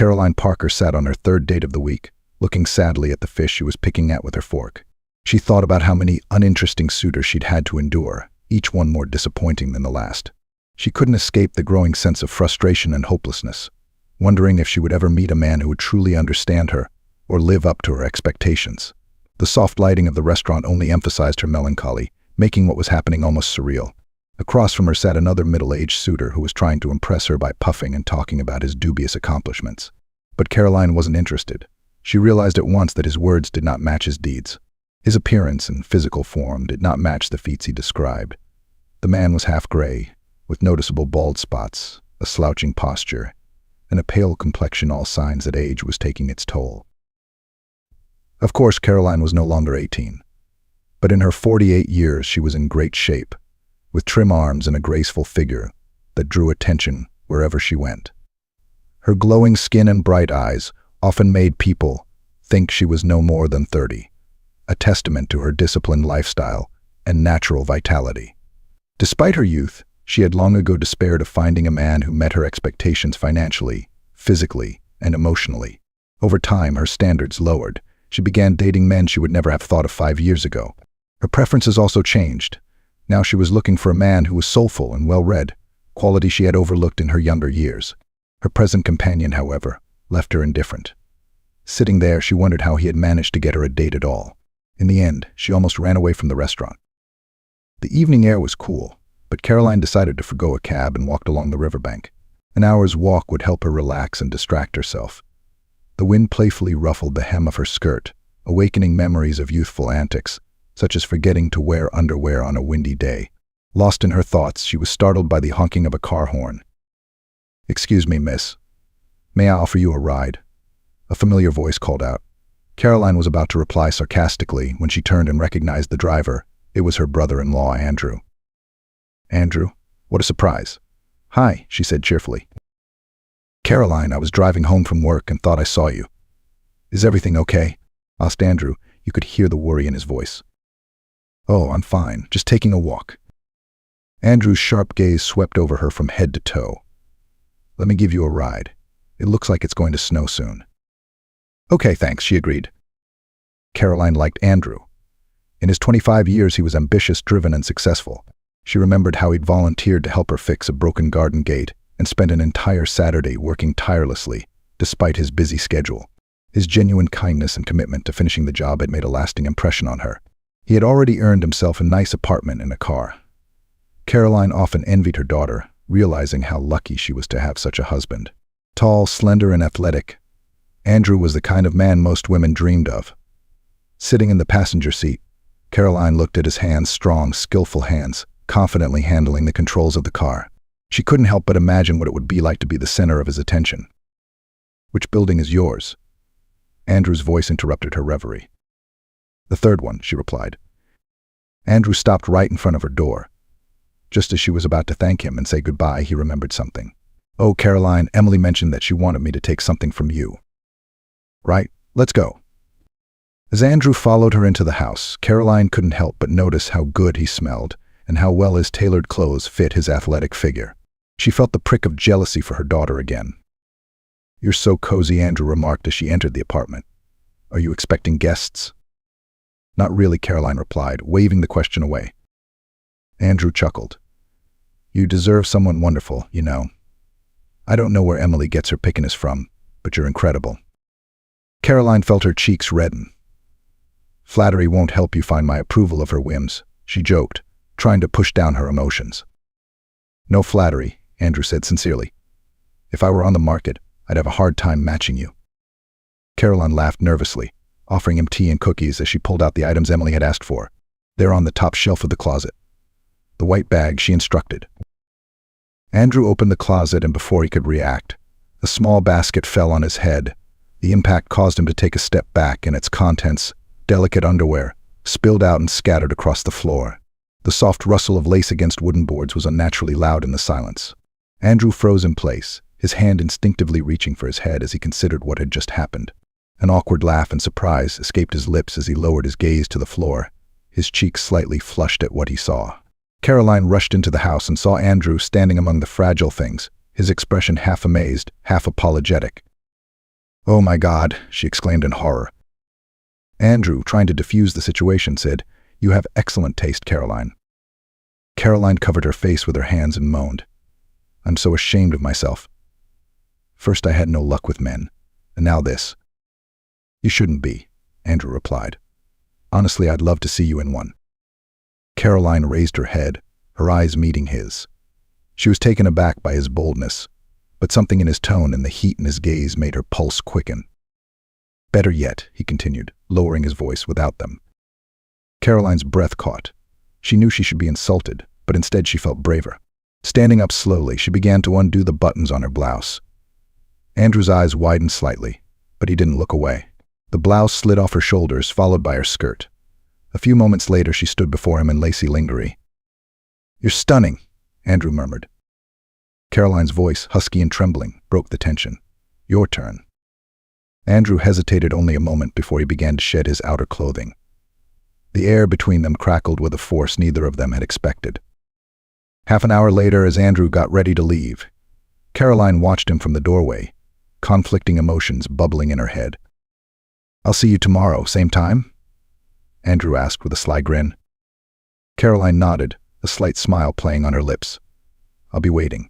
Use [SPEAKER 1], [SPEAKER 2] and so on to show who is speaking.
[SPEAKER 1] Caroline Parker sat on her third date of the week, looking sadly at the fish she was picking at with her fork. She thought about how many uninteresting suitors she'd had to endure, each one more disappointing than the last. She couldn't escape the growing sense of frustration and hopelessness, wondering if she would ever meet a man who would truly understand her or live up to her expectations. The soft lighting of the restaurant only emphasized her melancholy, making what was happening almost surreal. Across from her sat another middle-aged suitor who was trying to impress her by puffing and talking about his dubious accomplishments. But Caroline wasn't interested. She realized at once that his words did not match his deeds. His appearance and physical form did not match the feats he described. The man was half gray, with noticeable bald spots, a slouching posture, and a pale complexion, all signs that age was taking its toll. Of course, Caroline was no longer 18. But in her 48 years, she was in great shape, with trim arms and a graceful figure that drew attention wherever she went. Her glowing skin and bright eyes often made people think she was no more than 30, a testament to her disciplined lifestyle and natural vitality. Despite her youth, she had long ago despaired of finding a man who met her expectations financially, physically, and emotionally. Over time, her standards lowered. She began dating men she would never have thought of 5 years ago. Her preferences also changed. Now she was looking for a man who was soulful and well-read, quality she had overlooked in her younger years. Her present companion, however, left her indifferent. Sitting there, she wondered how he had managed to get her a date at all. In the end, she almost ran away from the restaurant. The evening air was cool, but Caroline decided to forgo a cab and walked along the riverbank. An hour's walk would help her relax and distract herself. The wind playfully ruffled the hem of her skirt, awakening memories of youthful antics, such as forgetting to wear underwear on a windy day. Lost in her thoughts, she was startled by the honking of a car horn. "Excuse me, miss. May I offer you a ride?" A familiar voice called out. Caroline was about to reply sarcastically when she turned and recognized the driver. It was her brother-in-law, Andrew. "Andrew? What a surprise." "Hi," she said cheerfully. "Caroline, I was driving home from work and thought I saw you." "Is everything okay?" asked Andrew. You could hear the worry in his voice. "Oh, I'm fine, just taking a walk." Andrew's sharp gaze swept over her from head to toe. "Let me give you a ride. It looks like it's going to snow soon." "Okay, thanks," she agreed. Caroline liked Andrew. In his 25 years, he was ambitious, driven, and successful. She remembered how he'd volunteered to help her fix a broken garden gate and spent an entire Saturday working tirelessly, despite his busy schedule. His genuine kindness and commitment to finishing the job had made a lasting impression on her. He had already earned himself a nice apartment and a car. Caroline often envied her daughter, realizing how lucky she was to have such a husband. Tall, slender, and athletic, Andrew was the kind of man most women dreamed of. Sitting in the passenger seat, Caroline looked at his hands, strong, skillful hands, confidently handling the controls of the car. She couldn't help but imagine what it would be like to be the center of his attention. "Which building is yours?" Andrew's voice interrupted her reverie. "The third one," she replied. Andrew stopped right in front of her door. Just as she was about to thank him and say goodbye, he remembered something. "Oh, Caroline, Emily mentioned that she wanted me to take something from you." "Right, let's go." As Andrew followed her into the house, Caroline couldn't help but notice how good he smelled and how well his tailored clothes fit his athletic figure. She felt the prick of jealousy for her daughter again. "You're so cozy," Andrew remarked as she entered the apartment. "Are you expecting guests?" "Not really," Caroline replied, waving the question away. Andrew chuckled. "You deserve someone wonderful, you know. I don't know where Emily gets her pickiness from, but you're incredible." Caroline felt her cheeks redden. "Flattery won't help you find my approval of her whims," she joked, trying to push down her emotions. "No flattery," Andrew said sincerely. "If I were on the market, I'd have a hard time matching you." Caroline laughed nervously, offering him tea and cookies as she pulled out the items Emily had asked for. "They're on the top shelf of the closet." "The white bag," she instructed. Andrew opened the closet, and before he could react, a small basket fell on his head. The impact caused him to take a step back, and its contents, delicate underwear, spilled out and scattered across the floor. The soft rustle of lace against wooden boards was unnaturally loud in the silence. Andrew froze in place, his hand instinctively reaching for his head as he considered what had just happened. An awkward laugh and surprise escaped his lips as he lowered his gaze to the floor, his cheeks slightly flushed at what he saw. Caroline rushed into the house and saw Andrew standing among the fragile things, his expression half amazed, half apologetic. "Oh my God," she exclaimed in horror. Andrew, trying to defuse the situation, said, "You have excellent taste, Caroline." Caroline covered her face with her hands and moaned, "I'm so ashamed of myself. First I had no luck with men, and now this." "You shouldn't be," Andrew replied. "Honestly, I'd love to see you in one." Caroline raised her head, her eyes meeting his. She was taken aback by his boldness, but something in his tone and the heat in his gaze made her pulse quicken. "Better yet," he continued, lowering his voice without them. Caroline's breath caught. She knew she should be insulted, but instead she felt braver. Standing up slowly, she began to undo the buttons on her blouse. Andrew's eyes widened slightly, but he didn't look away. The blouse slid off her shoulders, followed by her skirt. A few moments later, she stood before him in lacy lingerie. "You're stunning," Andrew murmured. Caroline's voice, husky and trembling, broke the tension. "Your turn." Andrew hesitated only a moment before he began to shed his outer clothing. The air between them crackled with a force neither of them had expected. Half an hour later, as Andrew got ready to leave, Caroline watched him from the doorway, conflicting emotions bubbling in her head. "I'll see you tomorrow, same time?" Andrew asked with a sly grin. Caroline nodded, a slight smile playing on her lips. "I'll be waiting."